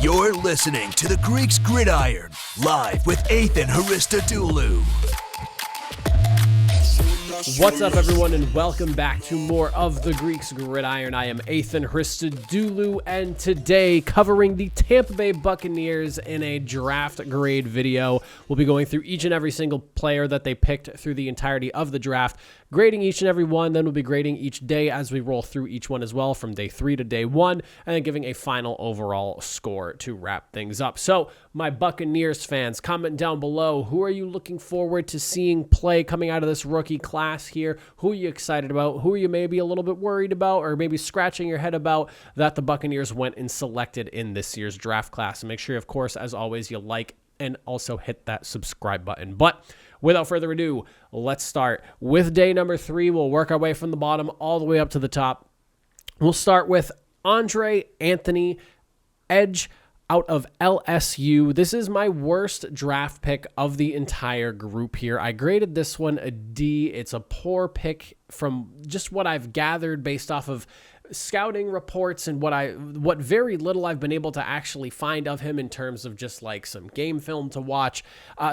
You're listening to the Greeks Gridiron, live with Ethan Haristodoulou. What's up, everyone, and welcome back to more of the Greeks Gridiron. I am Ethan Haristodoulou, and today, covering the Tampa Bay Buccaneers in a draft grade video. We'll be going through each and every single player that they picked through the entirety of the draft, grading each and every one. Then we'll be grading each day as we roll through each one as well, from day 3 to day 1, and then giving a final overall score to wrap things up. So, my Buccaneers fans, comment down below. Who are you looking forward to seeing play coming out of this rookie class here? Who are you excited about? Who are you maybe a little bit worried about, or maybe scratching your head about that the Buccaneers went and selected in this year's draft class? And make sure, of course, as always, you like and also hit that subscribe button. But without further ado, let's start with day number 3. We'll work our way from the bottom all the way up to the top. We'll start with Andre Anthony, edge out of LSU. This is my worst draft pick of the entire group here. I graded this one a D. It's a poor pick from just what I've gathered based off of scouting reports and what very little I've been able to actually find of him in terms of just like some game film to watch.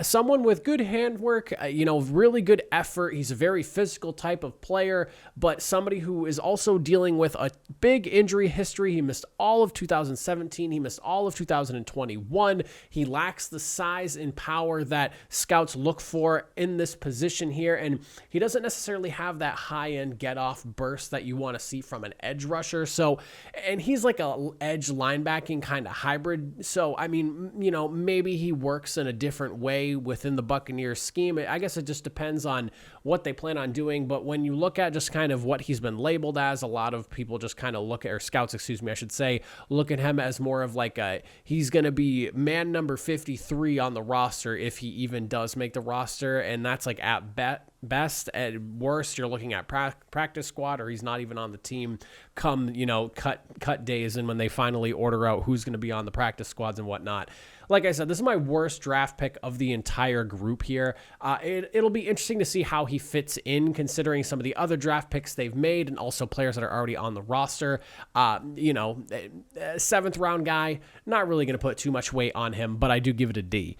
Someone with good handwork, really good effort. He's a very physical type of player, but somebody who is also dealing with a big injury history. He missed all of 2017. He missed all of 2021. He lacks the size and power that scouts look for in this position here, and he doesn't necessarily have that high-end get-off burst that you want to see from an edge rusher. So, and he's like a edge linebacking kind of hybrid. So, I mean, maybe he works in a different way within the Buccaneers scheme. I guess it just depends on what they plan on doing. But when you look at just kind of what he's been labeled as, a lot of people just kind of look at, or scouts, I should say, look at him as more of like he's going to be man number 53 on the roster if he even does make the roster. And that's like at best. At worst, you're looking at practice squad, or he's not even on the team come, cut days, and when they finally order out who's going to be on the practice squads and whatnot. Like I said, this is my worst draft pick of the entire group here. It'll be interesting to see how he fits in, considering some of the other draft picks they've made and also players that are already on the roster. 7th round guy, not really going to put too much weight on him, but I do give it a D.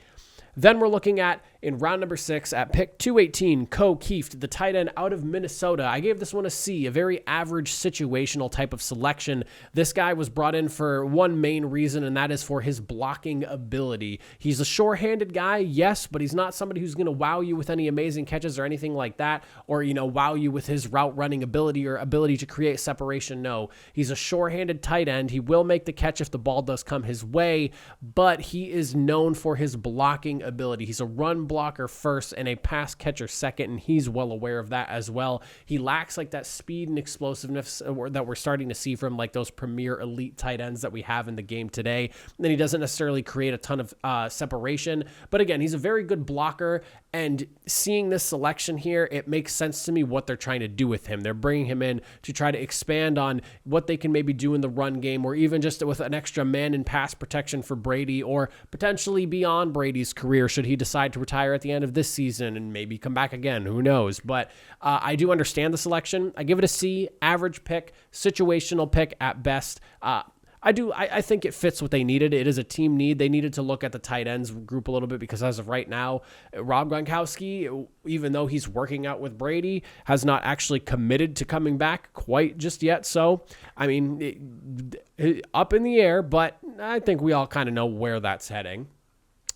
Then we're looking at, in round number 6, at pick 218, Ko Kieft, the tight end out of Minnesota. I gave this one a C, a very average situational type of selection. This guy was brought in for one main reason, and that is for his blocking ability. He's a sure-handed guy, yes, but he's not somebody who's going to wow you with any amazing catches or anything like that, or, wow you with his route running ability or ability to create separation. No, he's a sure-handed tight end. He will make the catch if the ball does come his way, but he is known for his blocking ability. He's a run blocker first and a pass catcher second, and he's well aware of that as well. He lacks like that speed and explosiveness that we're starting to see from like those premier elite tight ends that we have in the game today. And then he doesn't necessarily create a ton of separation, but again, he's a very good blocker. And seeing this selection here, it makes sense to me what they're trying to do with him. They're bringing him in to try to expand on what they can maybe do in the run game, or even just with an extra man in pass protection for Brady, or potentially beyond Brady's career should he decide to retire at the end of this season and maybe come back again. Who knows? But I do understand the selection. I give it a C, average pick, situational pick at best. I think it fits what they needed. It is a team need. They needed to look at the tight ends group a little bit, because as of right now, Rob Gronkowski, even though he's working out with Brady, has not actually committed to coming back quite just yet. So, I mean, up in the air, but I think we all kind of know where that's heading.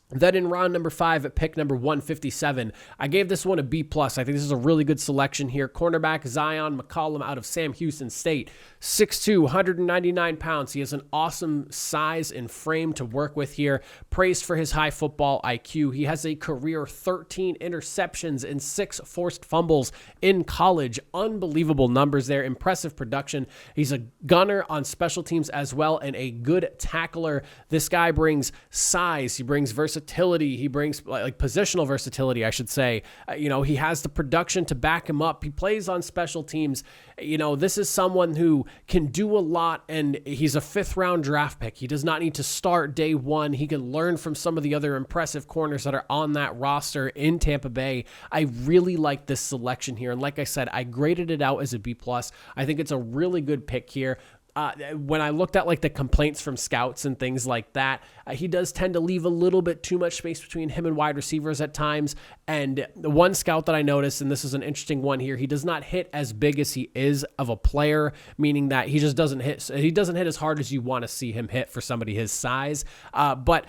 Then in round number 5 at pick number 157, I gave this one a B+. I think this is a really good selection here. Cornerback Zion McCollum out of Sam Houston State. 6'2", 199 pounds. He has an awesome size and frame to work with here. Praised for his high football IQ. He has a career 13 interceptions and 6 forced fumbles in college. Unbelievable numbers there. Impressive production. He's a gunner on special teams as well, and a good tackler. This guy brings size. He brings versatility. He brings like positional versatility, I should say. He has the production to back him up. He plays on special teams. This is someone who can do a lot, and he's a 5th round draft pick. He does not need to start day 1. He can learn from some of the other impressive corners that are on that roster in Tampa Bay. I really like this selection here. And like I said, I graded it out as a B+. I think it's a really good pick here. when I looked at like the complaints from scouts and things like that, he does tend to leave a little bit too much space between him and wide receivers at times. And the one scout that I noticed, and this is an interesting one here, he does not hit as big as he is of a player, meaning that he just doesn't hit. He doesn't hit as hard as you want to see him hit for somebody his size. But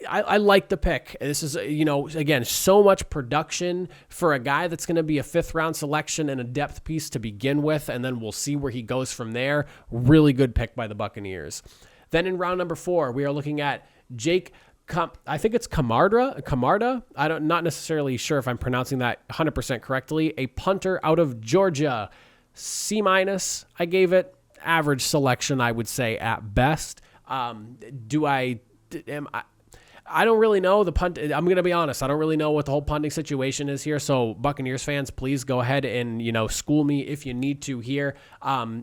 I like the pick. This is, again, so much production for a guy that's going to be a 5th round selection and a depth piece to begin with. And then we'll see where he goes from there. Really good pick by the Buccaneers. Then in round number 4, we are looking at Jake. I think it's Camarda. Not necessarily sure if I'm pronouncing that 100% correctly. A punter out of Georgia. C-. I gave it. Average selection, I would say at best. I don't really know the punt. I'm going to be honest. I don't really know what the whole punting situation is here. So Buccaneers fans, please go ahead and, school me if you need to here.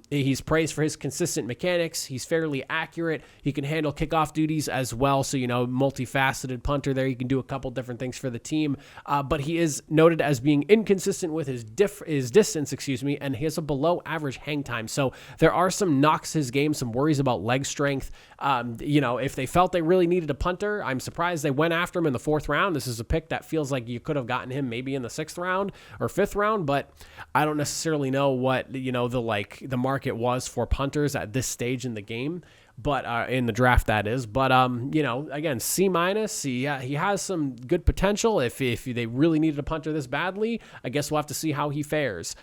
He's praised for his consistent mechanics. He's fairly accurate. He can handle kickoff duties as well. So, multifaceted punter there. He can do a couple different things for the team. But he is noted as being inconsistent with his distance, and he has a below average hang time. So there are some knocks to his game, some worries about leg strength. If they felt they really needed a punter, I'm surprised they went after him in the 4th round. This is a pick that feels like you could have gotten him maybe in the 6th round or 5th round, but I don't necessarily know what, the market was for punters at this stage in the game, but in the draft that is. But again, C-. He has some good potential. If they really needed a punter this badly, I guess we'll have to see how he fares.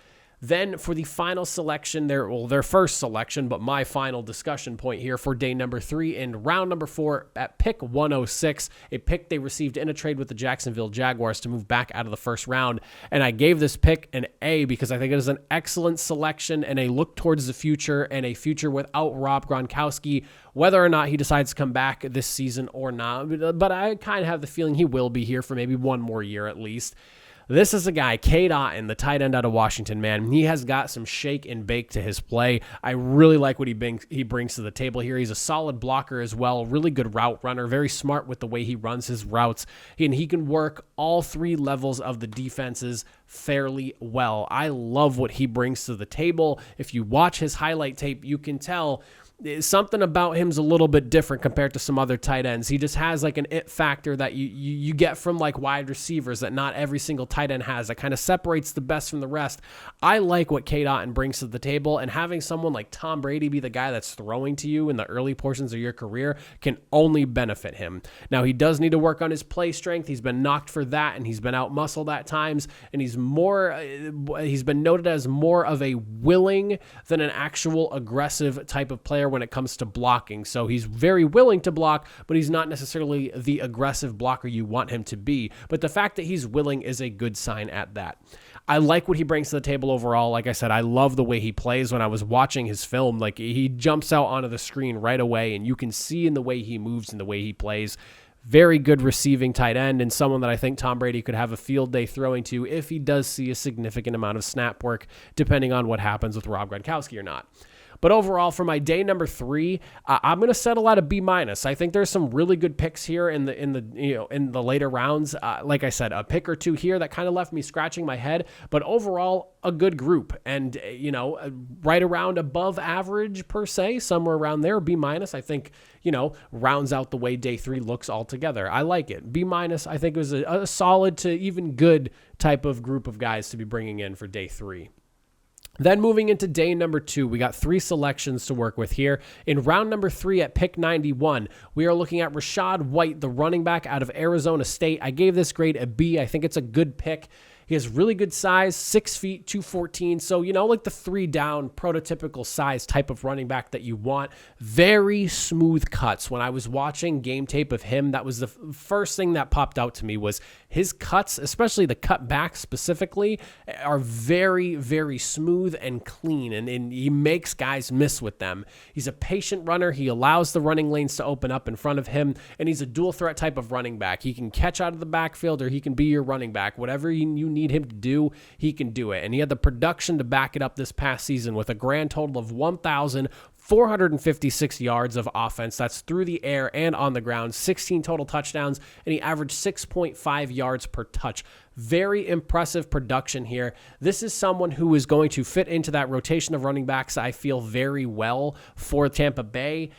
Then for the final selection, their first selection, but my final discussion point here for day number 3 in round number 4 at pick 106, a pick they received in a trade with the Jacksonville Jaguars to move back out of the 1st round. And I gave this pick an A because I think it is an excellent selection and a look towards the future and a future without Rob Gronkowski, whether or not he decides to come back this season or not. But I kind of have the feeling he will be here for maybe one more year at least. This is a guy, Cade Otton, the tight end out of Washington, man. He has got some shake and bake to his play. I really like what he brings to the table here. He's a solid blocker as well, really good route runner, very smart with the way he runs his routes, and he can work all 3 levels of the defenses fairly well. I love what he brings to the table. If you watch his highlight tape, you can tell something about him's a little bit different compared to some other tight ends. He just has like an it factor that you get from like wide receivers that not every single tight end has. That kind of separates the best from the rest. I like what Cade Otton brings to the table, and having someone like Tom Brady be the guy that's throwing to you in the early portions of your career can only benefit him. Now, he does need to work on his play strength. He's been knocked for that, and he's been out-muscled at times, and he's been noted as more of a willing than an actual aggressive type of player when it comes to blocking. So he's very willing to block, but he's not necessarily the aggressive blocker you want him to be. But the fact that he's willing is a good sign at that. I like what he brings to the table overall. Like I said, I love the way he plays. When I was watching his film, like he jumps out onto the screen right away, and you can see in the way he moves and the way he plays. Very good receiving tight end, and someone that I think Tom Brady could have a field day throwing to if he does see a significant amount of snap work, depending on what happens with Rob Gronkowski or not. But overall, for my day number 3, I'm going to settle out a B-. I think there's some really good picks here in the later rounds. Like I said, a pick or two here that kind of left me scratching my head. But overall, a good group, and right around above average per se, somewhere around there. B-. I think rounds out the way day 3 looks altogether. I like it. B-. I think it was a solid to even good type of group of guys to be bringing in for day 3. Then moving into day number 2, we got 3 selections to work with here. In round number 3 at pick 91, we are looking at Rachaad White, the running back out of Arizona State. I gave this grade a B. I think it's a good pick. He has really good size, 6 feet, 214. So, like the 3 down prototypical size type of running back that you want. Very smooth cuts. When I was watching game tape of him, that was the first thing that popped out to me was his cuts, especially the cut back specifically, are very, very smooth and clean. And he makes guys miss with them. He's a patient runner. He allows the running lanes to open up in front of him. And he's a dual threat type of running back. He can catch out of the backfield, or he can be your running back. Whatever you need him to do, he can do it. And he had the production to back it up this past season with a grand total of 1,400 456 yards of offense. That's through the air and on the ground, 16 total touchdowns, and he averaged 6.5 yards per touch. Very impressive production here. This is someone who is going to fit into that rotation of running backs, I feel, very well for Tampa Bay.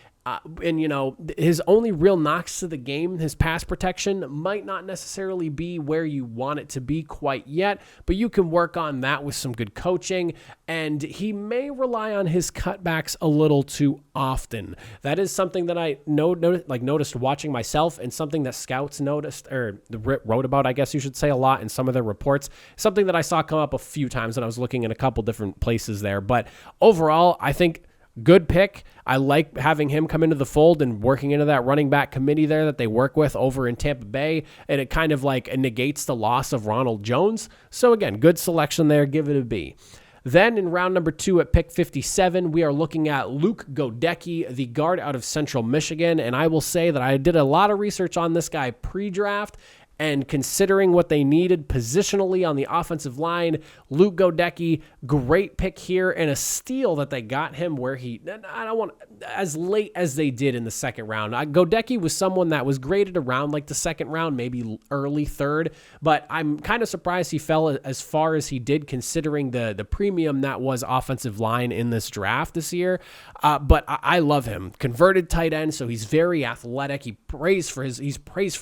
And, you know, his only real knocks to the game, his pass protection might not necessarily be where you want it to be quite yet, but you can work on that with some good coaching, and he may rely on his cutbacks a little too often. That is something that I noticed watching myself, and something that scouts noticed, or wrote about, I guess you should say, a lot in some of their reports, something that I saw come up a few times when I was looking in a couple different places there. But overall, I think good pick. I like having him come into the fold and working into that running back committee there that they work with over in Tampa Bay, and it kind of like negates the loss of Ronald Jones. So again, good selection there. Give it a B. Then in round number 2 at pick 57, we are looking at Luke Godecki, the guard out of Central Michigan, and I will say that I did a lot of research on this guy pre-draft, and considering what they needed positionally on the offensive line, Luke Godecki, great pick here, and a steal that they got him where I don't want, as late as they did in the second round. Godecki was someone that was graded around like the second round, maybe early third, but I'm kind of surprised he fell as far as he did considering the premium that was offensive line in this draft this year. But I love him. Converted tight end, so he's very athletic. He's praised for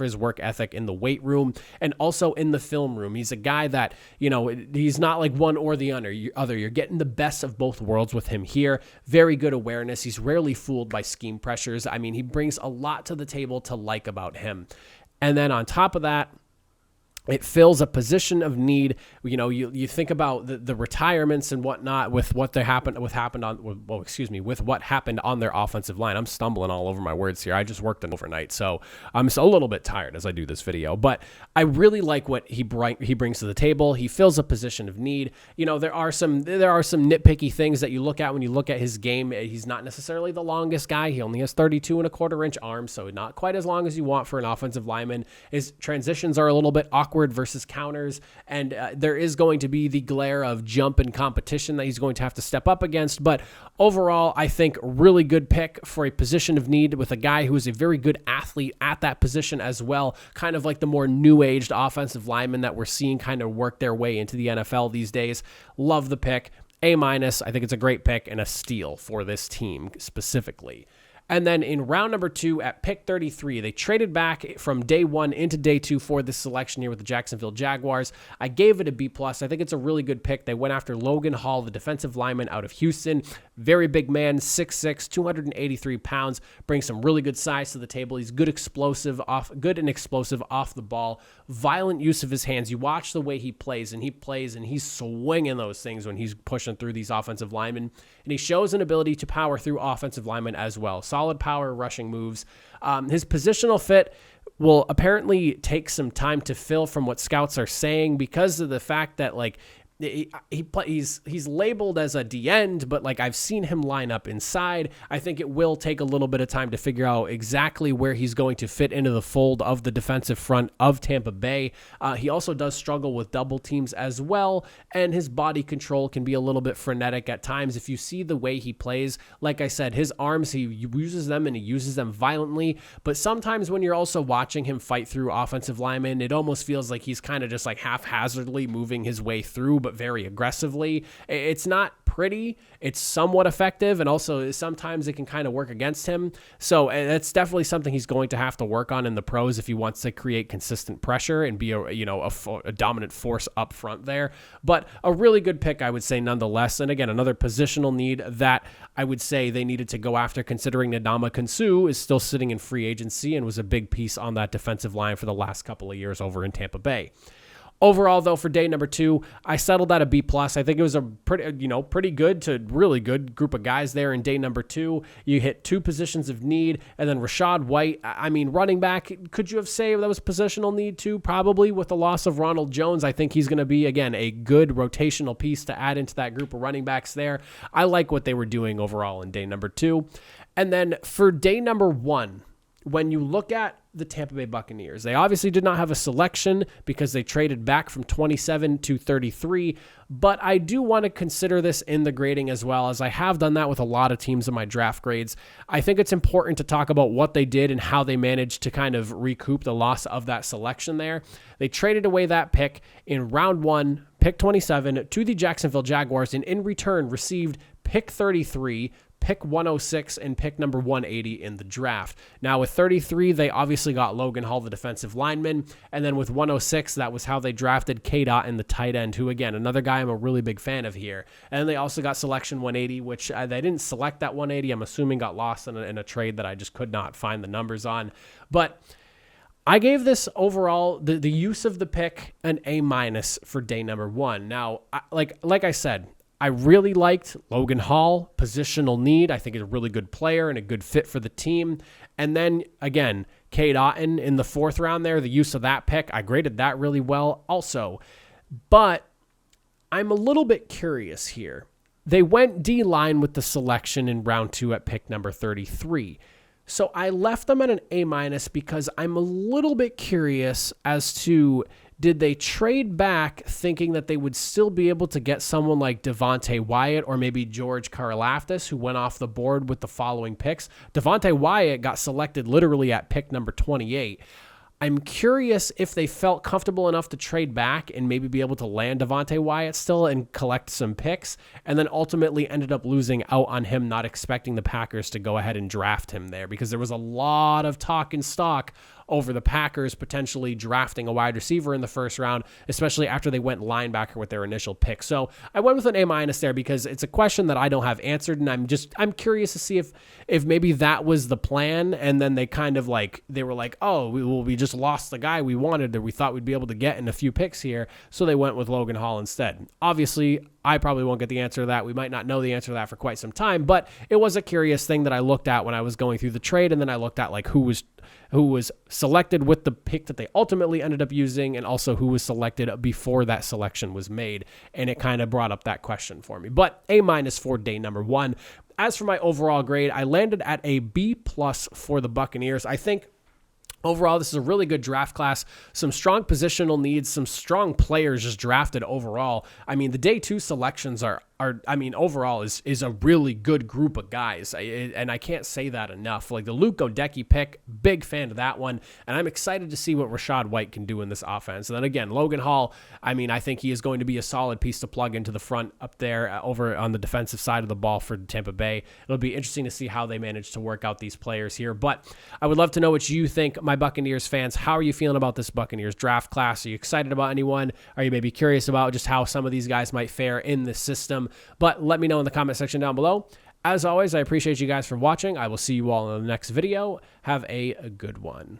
his work ethic in the weight room and also in the film room. He's a guy that, you know, he's not like one or the other. You're getting the best of both worlds with him here. Very good awareness. He's rarely fooled by scheme pressures. I mean, he brings a lot to the table to like about him. And then on top of that, it fills a position of need. You know, you think about the retirements and whatnot with what happened on their offensive line. I'm stumbling all over my words here. I just worked an overnight, so I'm a little bit tired as I do this video. But I really like what he brings to the table. He fills a position of need. You know, there are some nitpicky things that you look at when you look at his game. He's not necessarily the longest guy. He only has 32.25-inch arms, so not quite as long as you want for an offensive lineman. His transitions are a little bit awkward versus counters, and there is going to be the glare of jump and competition that he's going to have to step up against. But overall, I think really good pick for a position of need with a guy who is a very good athlete at that position as well, kind of like the more new-aged offensive linemen that we're seeing kind of work their way into the NFL these days. Love the pick. A-. I think it's a great pick and a steal for this team specifically. And then in round number 2 at pick 33, they traded back from day 1 into day 2 for this selection here with the Jacksonville Jaguars. I gave it a B+. I think it's a really good pick. They went after Logan Hall, the defensive lineman out of Houston. Very big man, 6'6", 283 pounds, brings some really good size to the table. He's good and explosive off the ball. Violent use of his hands. You watch the way he plays, and he's swinging those things when he's pushing through these offensive linemen. And he shows an ability to power through offensive linemen as well. Solid power rushing moves. His positional fit will apparently take some time to fill from what scouts are saying because of the fact that, like, he's labeled as a D-end, but like I've seen him line up inside. I think it will take a little bit of time to figure out exactly where he's going to fit into the fold of the defensive front of Tampa Bay. He also does struggle with double teams as well, and his body control can be a little bit frenetic at times. If you see the way he plays, like I said, his arms, he uses them and he uses them violently, but sometimes when you're also watching him fight through offensive linemen, it almost feels like he's kind of just like haphazardly moving his way through, but very aggressively. It's not pretty. It's somewhat effective, and also sometimes it can kind of work against him. So that's definitely something he's going to have to work on in the pros if he wants to create consistent pressure and be a dominant force up front there. But a really good pick, I would say, nonetheless. And again, another positional need that I would say they needed to go after, considering Ndamukong Suh is still sitting in free agency and was a big piece on that defensive line for the last couple of years over in Tampa Bay. Overall, though, for day number 2, I settled at a B+. I think it was a pretty good to really good group of guys there in day number 2. You hit 2 positions of need, and then Rachaad White, I mean, running back, could you have said that was positional need too? Probably. With the loss of Ronald Jones, I think he's going to be, again, a good rotational piece to add into that group of running backs there. I like what they were doing overall in day number 2. And then for day number 1, when you look at the Tampa Bay Buccaneers, they obviously did not have a selection because they traded back from 27 to 33, but I do want to consider this in the grading as well, as I have done that with a lot of teams in my draft grades. I think it's important to talk about what they did and how they managed to kind of recoup the loss of that selection there. They traded away that pick in round 1, pick 27, to the Jacksonville Jaguars, and in return received pick 33, pick 106, and pick number 180 in the draft. Now with 33, they obviously got Logan Hall, the defensive lineman, and then with 106, that was how they drafted K-Dot in the tight end, who again, another guy I'm a really big fan of here. And they also got selection 180, which they didn't select that 180. I'm assuming got lost in a trade that I just could not find the numbers on. But I gave this overall, the use of the pick, an A- for day number 1. Now, like I said, I really liked Logan Hall, positional need. I think he's a really good player and a good fit for the team. And then, again, Cade Otton in the 4th round there, the use of that pick, I graded that really well also. But I'm a little bit curious here. They went D-line with the selection in round 2 at pick number 33. So I left them at an A- because I'm a little bit curious as to, did they trade back thinking that they would still be able to get someone like Devontae Wyatt or maybe George Karlaftis, who went off the board with the following picks? Devontae Wyatt got selected literally at pick number 28. I'm curious if they felt comfortable enough to trade back and maybe be able to land Devontae Wyatt still and collect some picks, and then ultimately ended up losing out on him, not expecting the Packers to go ahead and draft him there, because there was a lot of talk and stock over the Packers potentially drafting a wide receiver in the 1st round, especially after they went linebacker with their initial pick. So I went with an A- there because it's a question that I don't have answered, and I'm curious to see if maybe that was the plan, and then they kind of they were like, oh, we just lost the guy we wanted or we thought we'd be able to get in a few picks here, so they went with Logan Hall instead. Obviously, I probably won't get the answer to that. We might not know the answer to that for quite some time, but it was a curious thing that I looked at when I was going through the trade, and then I looked at who was selected with the pick that they ultimately ended up using, and also who was selected before that selection was made, and it kind of brought up that question for me. But A- for day number 1. As for my overall grade, I landed at a B+ for the Buccaneers. I think overall, this is a really good draft class. Some strong positional needs, some strong players just drafted overall. I mean, the day 2 selections are overall is a really good group of guys. And I can't say that enough. Like the Luke Godecki pick, big fan of that one. And I'm excited to see what Rachaad White can do in this offense. And then again, Logan Hall, I think he is going to be a solid piece to plug into the front up there over on the defensive side of the ball for Tampa Bay. It'll be interesting to see how they manage to work out these players here. But I would love to know what you think, my Buccaneers fans. How are you feeling about this Buccaneers draft class? Are you excited about anyone? Are you maybe curious about just how some of these guys might fare in the system? But let me know in the comment section down below. As always, I appreciate you guys for watching. I will see you all in the next video. Have a good one.